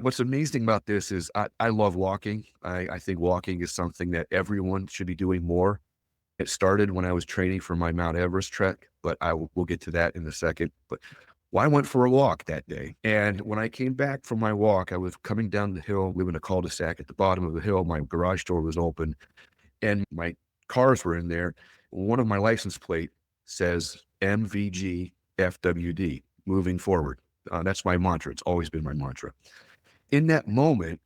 What's amazing about this is I love walking. I think walking is something that everyone should be doing more. It started when I was training for my Mount Everest trek, but we'll get to that in a second. But well, I went for a walk that day. And when I came back from my walk, I was coming down the hill, living a cul-de-sac at the bottom of the hill. My garage door was open and my cars were in there. One of my license plate says MVG FWD, moving forward. That's my mantra. It's always been my mantra. In that moment,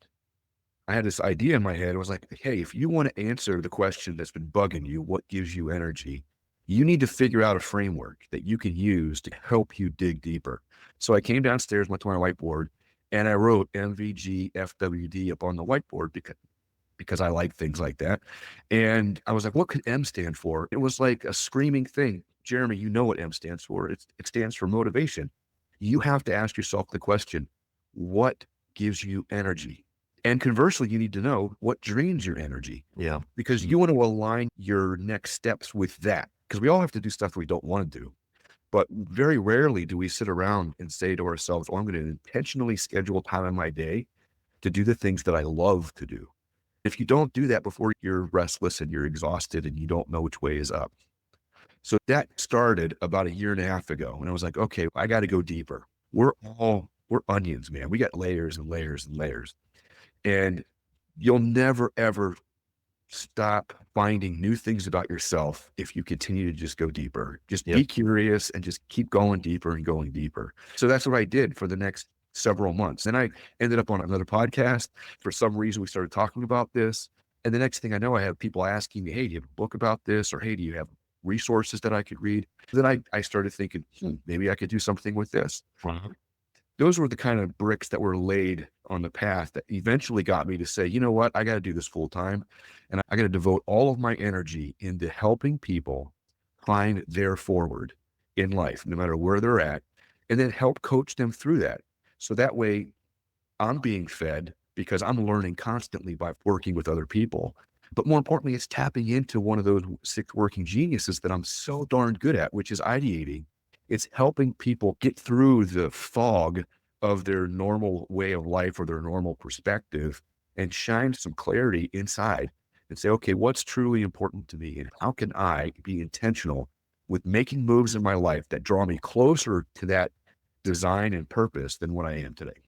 I had this idea in my head. I was like, hey, if you want to answer the question that's been bugging you, what gives you energy? You need to figure out a framework that you can use to help you dig deeper. So I came downstairs, went to my whiteboard, and I wrote MVG FWD up on the whiteboard because I like things like that. And I was like, what could M stand for? It was like a screaming thing. Jeremy, you know what M stands for. It stands for motivation. You have to ask yourself the question, what gives you energy? And conversely, you need to know what drains your energy Yeah. because Mm. you want to align your next steps with that. Because we all have to do stuff we don't want to do. But very rarely do we sit around and say to ourselves, oh, I'm going to intentionally schedule time in my day to do the things that I love to do. If you don't do that before, you're restless and you're exhausted and you don't know which way is up. So that started about a year and a half ago. And I was like, okay, I got to go deeper. We're onions, man. We got layers and layers and layers. And you'll never, ever stop finding new things about yourself if you continue to just go deeper. Just Yep. be curious and just keep going deeper and going deeper. So that's what I did for the next several months. And I ended up on another podcast. For some reason, we started talking about this. And the next thing I know, I have people asking me, hey, do you have a book about this? Or hey, do you have resources that I could read? Then I started thinking, maybe I could do something with this. Wow. Those were the kind of bricks that were laid on the path that eventually got me to say, you know what, I got to do this full time. And I got to devote all of my energy into helping people find their forward in life, no matter where they're at, and then help coach them through that. So that way I'm being fed because I'm learning constantly by working with other people. But more importantly, it's tapping into one of those six working geniuses that I'm so darn good at, which is ideating. It's helping people get through the fog of their normal way of life or their normal perspective and shine some clarity inside and say, okay, what's truly important to me? And how can I be intentional with making moves in my life that draw me closer to that design and purpose than what I am today?